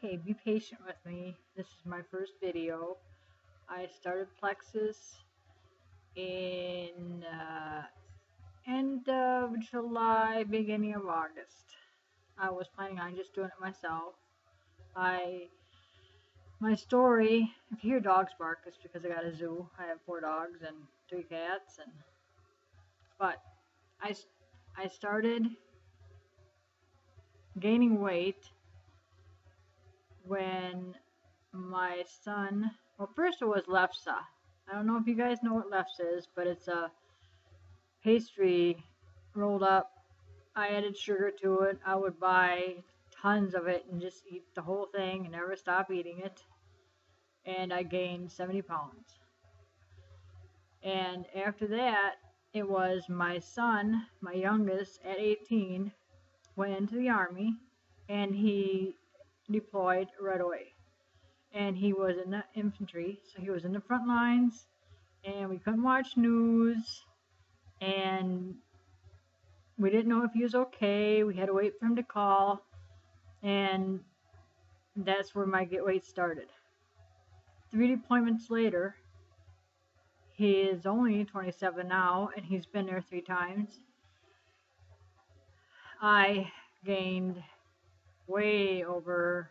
Okay, be patient with me. This is my first video. I started Plexus in end of July, beginning of August. I was planning on just doing it myself. My story, if you hear dogs bark, it's because I got a zoo. I have 4 dogs and 3 cats, but I started gaining weight when my son, well, first it was lefse. I don't know if you guys know what lefse is, but it's a pastry rolled up. I added sugar to it. I would buy tons of it and just eat the whole thing and never stop eating it. And I gained 70 pounds. And after that, it was my son, my youngest, at 18, went into the Army, and he deployed right away. And he was in the infantry, so he was in the front lines, and we couldn't watch news, and we didn't know if he was okay. We had to wait for him to call, and that's where my get weight started. 3 deployments later, he is only 27 now, and he's been there 3 times. I gained way over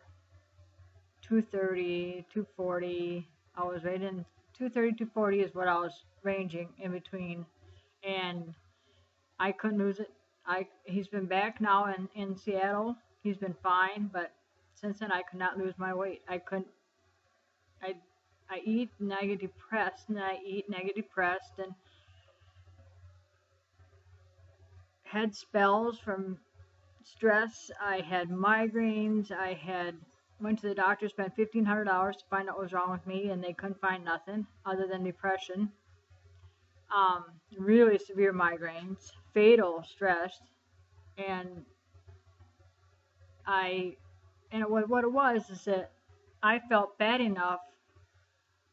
230, 240. I was right in 230, 240 is what I was ranging in between, and I couldn't lose it. He's been back now in Seattle. He's been fine, but since then I could not lose my weight. I eat and I get depressed, and I eat and I get depressed, and had spells from stress. I had migraines. I went to the doctor, spent $1,500 to find out what was wrong with me, and they couldn't find nothing other than depression. Really severe migraines, fatal stress, and what it was is that I felt bad enough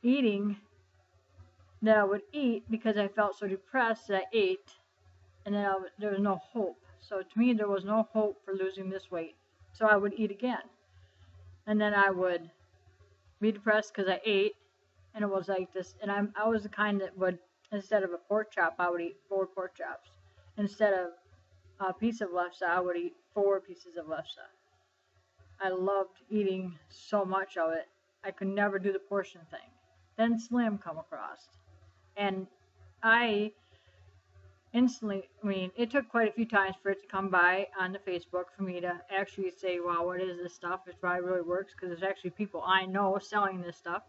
eating that I would eat because I felt so depressed that I ate, and then there was no hope. So to me, there was no hope for losing this weight. So I would eat again, and then I would be depressed because I ate, and it was like this. And I was the kind that would, instead of a pork chop, I would eat 4 pork chops. Instead of a piece of lefse, I would eat 4 pieces of lefse. I loved eating so much of it. I could never do the portion thing. Then Slim come across, and I instantly, it took quite a few times for it to come by on the Facebook for me to actually say, wow, what is this stuff? It probably really works, because there's actually people I know selling this stuff.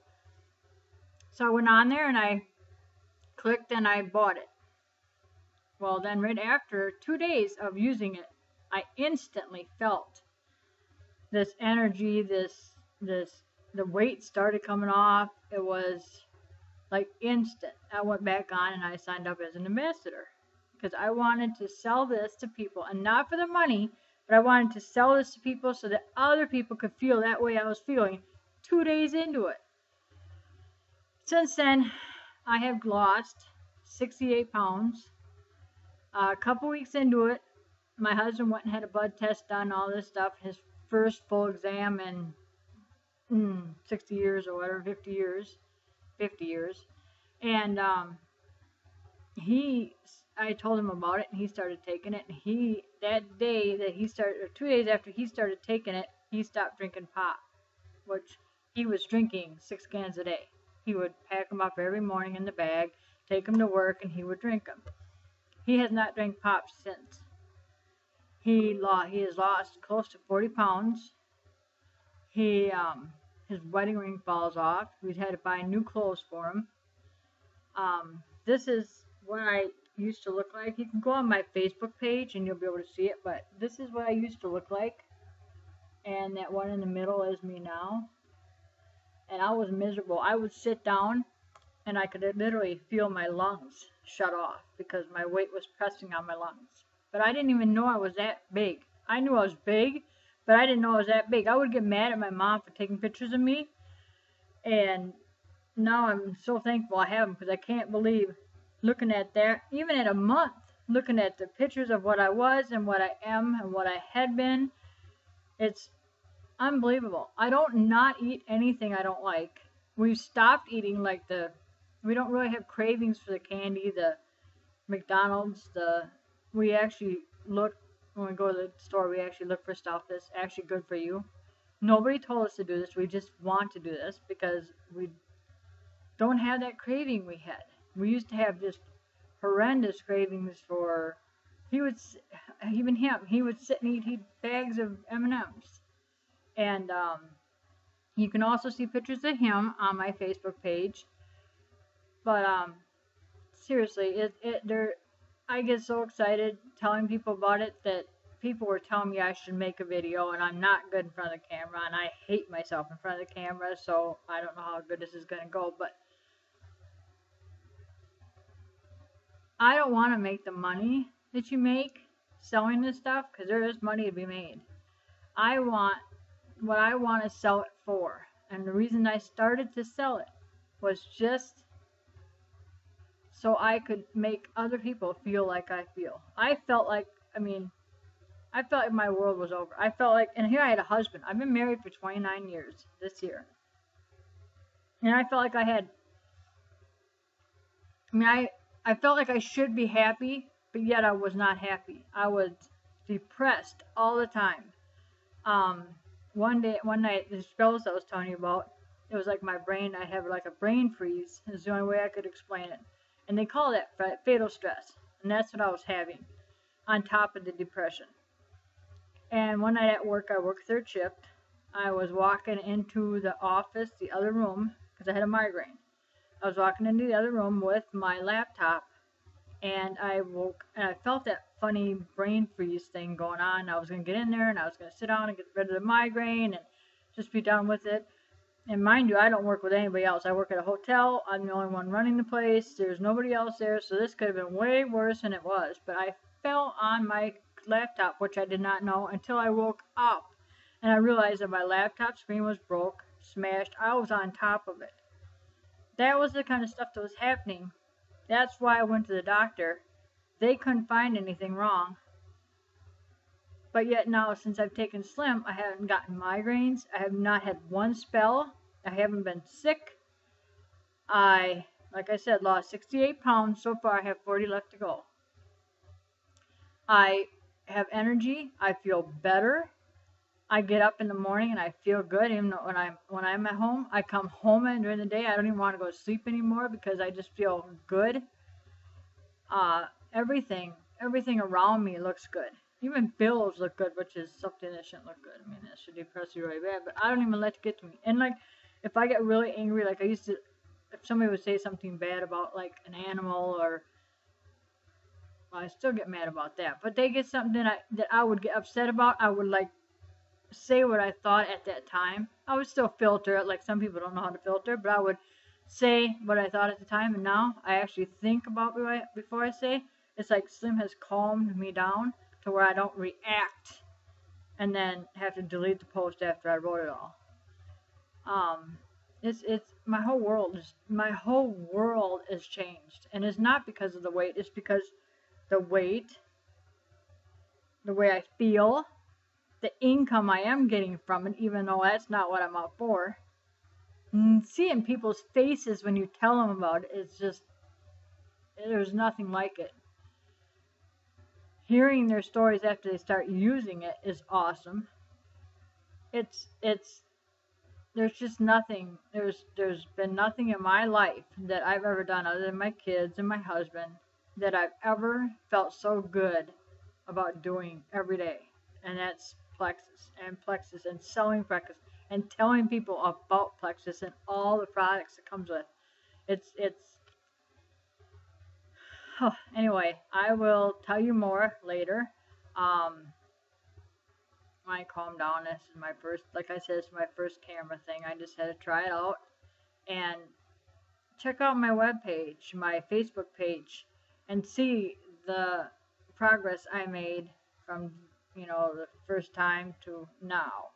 So I went on there and I clicked and I bought it. Well, then right after 2 days of using it, I instantly felt this energy, the weight started coming off. It was like instant. I went back on and I signed up as an ambassador because I wanted to sell this to people, and not for the money, but I wanted to sell this to people so that other people could feel that way I was feeling 2 days into it. Since then, I have lost 68 pounds. A couple weeks into it, my husband went and had a blood test done, all this stuff, his first full exam in 60 years or whatever, 50 years, and I told him about it, and he started taking it, and that day that he started, or 2 days after he started taking it, he stopped drinking pop, which he was drinking 6 cans a day. He would pack them up every morning in the bag, take them to work, and he would drink them. He has not drank pop since. He has lost close to 40 pounds. His wedding ring falls off. We've had to buy new clothes for him. This is what I used to look like. You can go on my Facebook page and you'll be able to see it, but this is what I used to look like. And that one in the middle is me now. And I was miserable. I would sit down and I could literally feel my lungs shut off because my weight was pressing on my lungs. But I didn't even know I was that big. I knew I was big, but I didn't know I was that big. I would get mad at my mom for taking pictures of me, and now I'm so thankful I have them, because I can't believe looking at that, even at a month, looking at the pictures of what I was and what I am and what I had been. It's unbelievable. I don't not eat anything I don't like. We've stopped eating like we don't really have cravings for the candy, the McDonald's, we actually look, when we go to the store, we actually look for stuff that's actually good for you. Nobody told us to do this. We just want to do this because we don't have that craving we had. We used to have just horrendous cravings for, even him, he would sit and eat bags of M&Ms. And you can also see pictures of him on my Facebook page. But seriously, I get so excited telling people about it that people were telling me I should make a video, and I'm not good in front of the camera, and I hate myself in front of the camera, so I don't know how good this is going to go, but I don't want to make the money that you make selling this stuff, because there is money to be made. What I want to sell it for, and the reason I started to sell it was just so I could make other people feel like I feel. I felt like my world was over. I felt like, and here I had a husband. I've been married for 29 years this year. And I felt like I felt like I should be happy, but yet I was not happy. I was depressed all the time. One night, the spells I was telling you about, it was like my brain, I have like a brain freeze. Is the only way I could explain it. And they call that fatal stress. And that's what I was having on top of the depression. And one night at work, I worked third shift. I was walking into the office, the other room, because I had a migraine. I was walking into the other room with my laptop, and I felt that funny brain freeze thing going on. I was going to get in there, and I was going to sit down and get rid of the migraine and just be done with it. And mind you, I don't work with anybody else. I work at a hotel. I'm the only one running the place. There's nobody else there, so this could have been way worse than it was. But I fell on my laptop, which I did not know until I woke up. And I realized that my laptop screen was broke, smashed. I was on top of it. That was the kind of stuff that was happening. That's why I went to the doctor. They couldn't find anything wrong. But yet now, since I've taken Slim, I haven't gotten migraines. I have not had one spell. I haven't been sick. Like I said, lost 68 pounds. So far, I have 40 left to go. I have energy. I feel better. I get up in the morning and I feel good. Even when I'm at home, I come home and during the day, I don't even want to go to sleep anymore because I just feel good. Everything around me looks good. Even bills look good, which is something that shouldn't look good. I mean, that should depress you really bad, but I don't even let it get to me. And like, if I get really angry, like I used to, if somebody would say something bad about like an animal or, well, I still get mad about that, but they get something that I would get upset about, I would like say what I thought at that time. I would still filter it, like some people don't know how to filter, but I would say what I thought at the time, and now I actually think about before I say. It's like Slim has calmed me down to where I don't react and then have to delete the post after I wrote it all. It's my whole world is changed, and it's not because of the weight. It's because the weight, the way I feel, the income I am getting from it, even though that's not what I'm out for. And seeing people's faces when you tell them about it, it's just, there's nothing like it. Hearing their stories after they start using it is awesome. There's just nothing, there's been nothing in my life that I've ever done other than my kids and my husband that I've ever felt so good about doing every day. And that's Plexus and selling Plexus and telling people about Plexus and all the products it comes with. Anyway, I will tell you more later. When I calm down, this is my first, like I said, it's my first camera thing. I just had to try it out. And check out my webpage, my Facebook page, and see the progress I made from, the first time to now.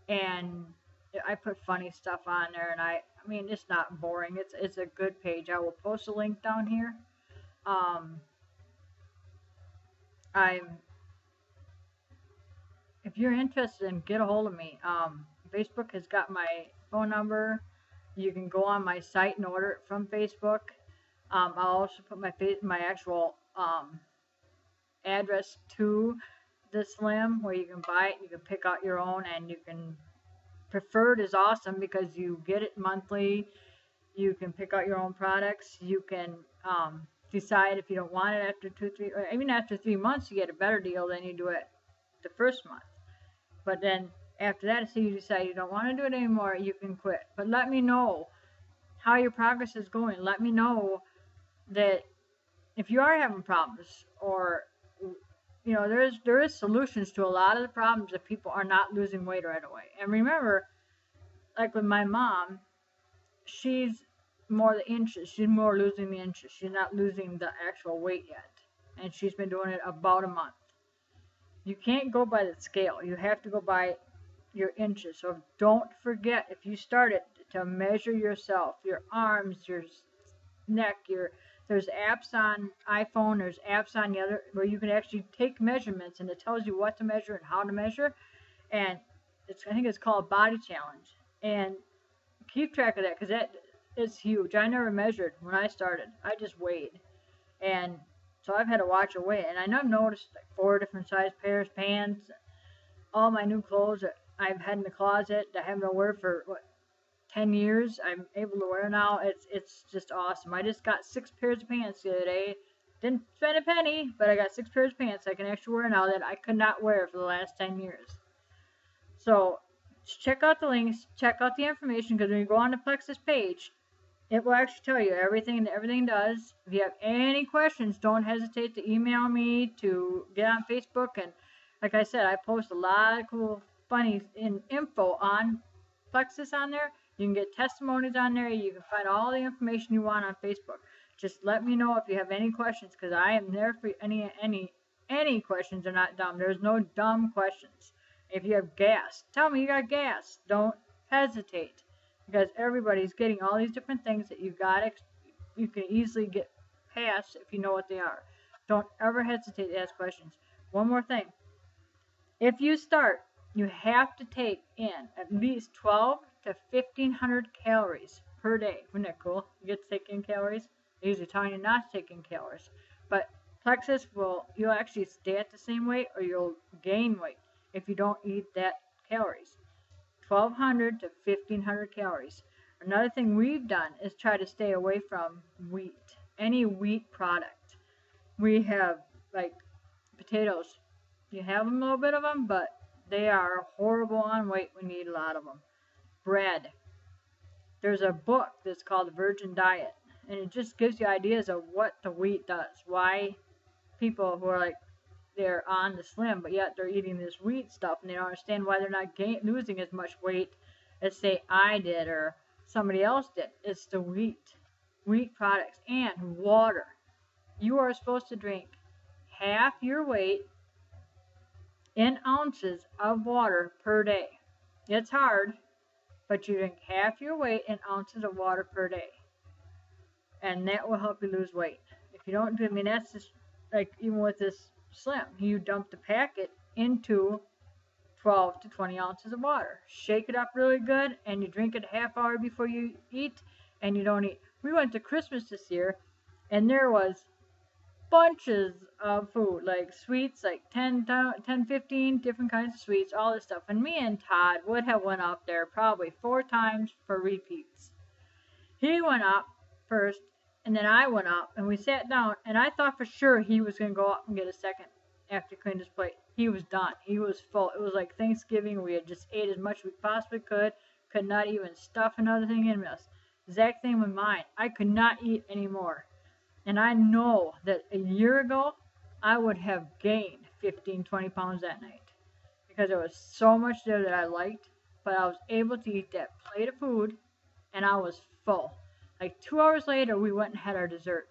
And I put funny stuff on there, and I mean, it's not boring. It's a good page. I will post a link down here. if you're interested, in get a hold of me. Facebook has got my phone number. You can go on my site and order it from Facebook. I'll also put my actual address to the Slim, where you can buy it. You can pick out your own, and you can. Preferred is awesome because you get it monthly. You can pick out your own products. You can decide if you don't want it after 2, 3, or even after 3 months, you get a better deal than you do it the first month. But then after that, say you decide you don't want to do it anymore, you can quit. But let me know how your progress is going. Let me know that if you are having problems, or there is solutions to a lot of the problems if people are not losing weight right away. And remember, like with my mom, she's more the inches. She's more losing the inches. She's not losing the actual weight yet. And she's been doing it about a month. You can't go by the scale. You have to go by your inches. So don't forget, if you start it, to measure yourself, your arms, your neck, there's apps on iPhone, there's apps on the other where you can actually take measurements, and it tells you what to measure and how to measure. And I think it's called Body Challenge. And keep track of that, because that is huge. I never measured when I started. I just weighed. And so I've had to watch a weight. And I've noticed like 4 different size pairs, pants, all my new clothes that I've had in the closet that I haven't worn for 10 years, I'm able to wear now. It's just awesome. I just got 6 pairs of pants the other day. Didn't spend a penny, but I got 6 pairs of pants I can actually wear now that I could not wear for the last 10 years. So check out the links, check out the information, because when you go on the Plexus page, it will actually tell you everything that everything does. If you have any questions, don't hesitate to email me, to get on Facebook. And like I said, I post a lot of cool, funny info on Plexus on there. You can get testimonies on there. You can find all the information you want on Facebook. Just let me know if you have any questions, because I am there for any questions are not dumb. There's no dumb questions. If you have gas, tell me you got gas. Don't hesitate, because everybody's getting all these different things that you can easily get past if you know what they are. Don't ever hesitate to ask questions. One more thing. If you start, you have to take in at least 12 to 1,500 calories per day. Isn't that cool? You get to take in calories. They usually tell you not to take in calories. But Plexus you'll actually stay at the same weight, or you'll gain weight if you don't eat that calories. 1,200 to 1,500 calories. Another thing we've done is try to stay away from wheat. Any wheat product. We have, like, potatoes. You have a little bit of them, but they are horrible on weight when you eat a lot of them. Bread. There's a book that's called The Virgin Diet, and it just gives you ideas of what the wheat does. Why people who are like, they're on the slim, but yet they're eating this wheat stuff, and they don't understand why they're not losing as much weight as, say, I did or somebody else did. It's the wheat products, and water. You are supposed to drink half your weight in ounces of water per day. It's hard, but you drink half your weight in ounces of water per day, and that will help you lose weight. If you don't that's just like even with this Slim, you dump the packet into 12 to 20 ounces of water. Shake it up really good, and you drink it a half hour before you eat, and you don't eat. We went to Christmas this year, and there was bunches of food, like sweets, like 10, 15 different kinds of sweets, all this stuff. And me and Todd would have went up there probably 4 times for repeats. He went up first, and then I went up, and we sat down, and I thought for sure he was going to go up and get a second after he cleaned his plate. He was done. He was full. It was like Thanksgiving. We had just ate as much as we possibly could not even stuff another thing in us. Exact thing with mine. I could not eat anymore. And I know that a year ago, I would have gained 15, 20 pounds that night, because there was so much there that I liked, but I was able to eat that plate of food, and I was full. Like 2 hours later, we went and had our dessert.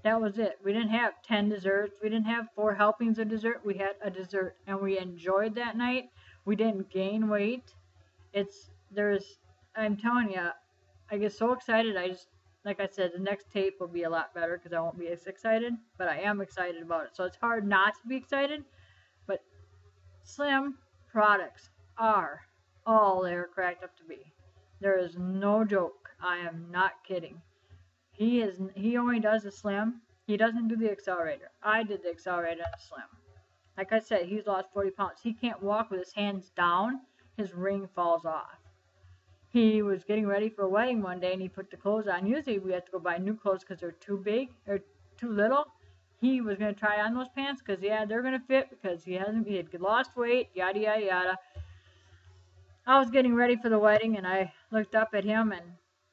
That was it. We didn't have 10 desserts. We didn't have 4 helpings of dessert. We had a dessert, and we enjoyed that night. We didn't gain weight. I'm telling you, I get so excited. Like I said, the next tape will be a lot better because I won't be as excited, but I am excited about it. So it's hard not to be excited. But Slim, products are all they're cracked up to be. There is no joke. I am not kidding. He only does the Slim. He doesn't do the accelerator. I did the accelerator and the Slim. Like I said, he's lost 40 pounds. He can't walk with his hands down. His ring falls off. He was getting ready for a wedding one day and he put the clothes on. Usually we have to go buy new clothes because they're too big or too little. He was going to try on those pants because, yeah, they're going to fit because he had lost weight, yada, yada, yada. I was getting ready for the wedding and I looked up at him and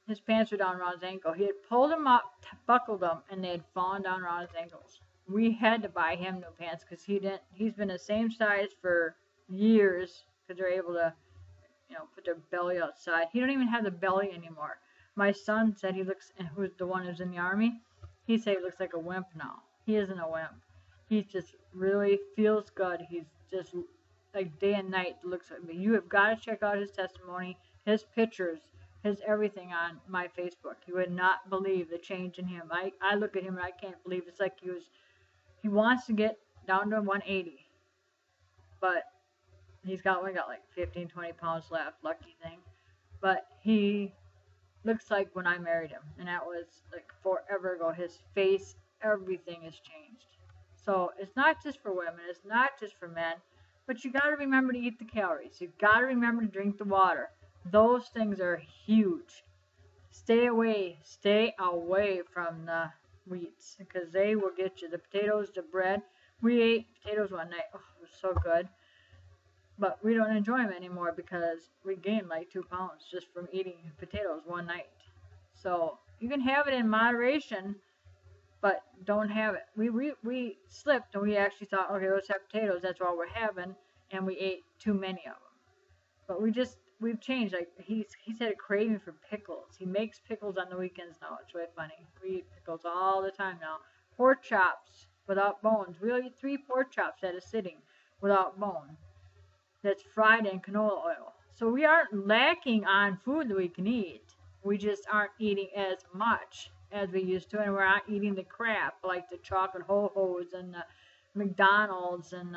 his pants were down around his ankle. He had pulled them up, buckled them, and they had fallen down around his ankles. We had to buy him new pants because he's been the same size for years because they're able to, put their belly outside. He don't even have the belly anymore. My son said who's the one who's in the Army, he said he looks like a wimp now. He isn't a wimp. He just really feels good. He's just like day and night looks at me. You have got to check out his testimony, his pictures, his everything on my Facebook. You would not believe the change in him. I look at him and I can't believe it's like he wants to get down to 180. But he's only got like 15, 20 pounds left, lucky thing. But he looks like when I married him. And that was like forever ago. His face, everything has changed. So it's not just for women. It's not just for men. But you got to remember to eat the calories. You got to remember to drink the water. Those things are huge. Stay away from the wheats because they will get you. The potatoes, the bread. We ate potatoes one night. Oh, it was so good. But we don't enjoy them anymore because we gained like 2 pounds just from eating potatoes one night. So you can have it in moderation, but don't have it. We slipped and we actually thought, okay, let's have potatoes. That's all we're having, and we ate too many of them. But we've changed. Like he's had a craving for pickles. He makes pickles on the weekends now. It's really funny. We eat pickles all the time now. Pork chops without bones. We'll eat 3 pork chops at a sitting without bone. That's fried in canola oil. So we aren't lacking on food that we can eat. We just aren't eating as much as we used to, and we're not eating the crap like the chocolate ho-hos and the McDonald's and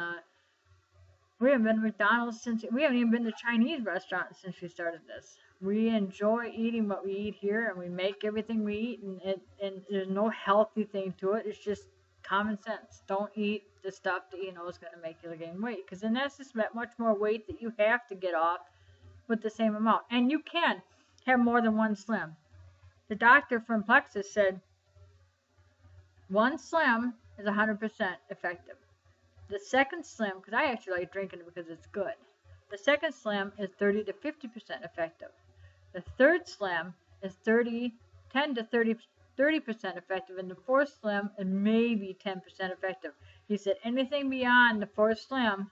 we haven't been to McDonald's we haven't even been to Chinese restaurants since we started this. We enjoy eating what we eat here, and we make everything we eat, and there's no healthy thing to it. It's just common sense. Don't eat the stuff that you know is going to make you gain weight, because then that's just that much more weight that you have to get off with the same amount. And you can have more than one Slim. The doctor from Plexus said 1 Slim is 100% effective. The second Slim, because I actually like drinking it because it's good. The second Slim is 30 to 50% effective. The third Slim is 10 to 30% effective, and the fourth Slim is maybe 10% effective. He said anything beyond the fourth Slim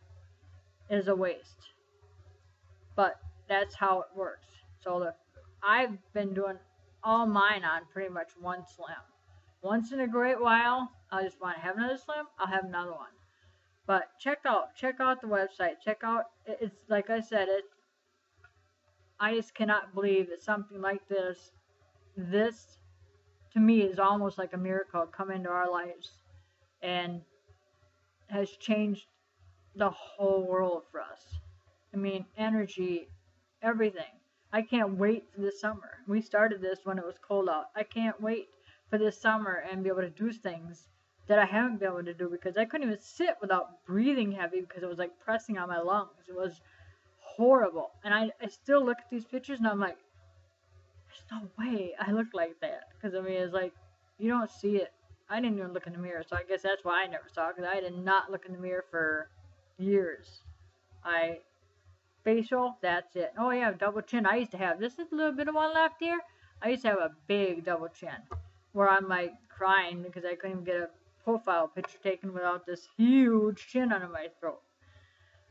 is a waste. But that's how it works. So I've been doing all mine on pretty much 1 Slim. Once in a great while, I just want to have another Slim, I'll have another one. But check out the website. Check out, it's like I said, I just cannot believe that something like this to me is almost like a miracle come into our lives and has changed the whole world for us. I mean, energy, everything. I can't wait for this summer. We started this when it was cold out. I can't wait for this summer and be able to do things that I haven't been able to do because I couldn't even sit without breathing heavy because it was like pressing on my lungs. It was horrible. And I still look at these pictures and I'm like, there's no way I look like that. Because I mean, it's like, you don't see it. I didn't even look in the mirror, so I guess that's why I never saw it, because I did not look in the mirror for years. Facial, that's it. Oh yeah, double chin. I used to have, this is a little bit of one left here. I used to have a big double chin where I'm like crying because I couldn't even get a profile picture taken without this huge chin under my throat.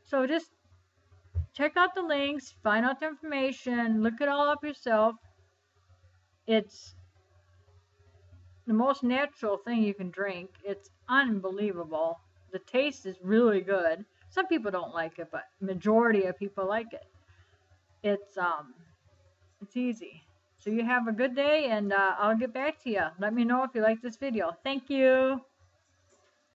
So just check out the links, find out the information, look it all up yourself. It's the most natural thing you can drink. It's unbelievable. The taste is really good. Some people don't like it, but majority of people like it. It's easy. So you have a good day, and I'll get back to you. Let me know if you like this video. Thank you.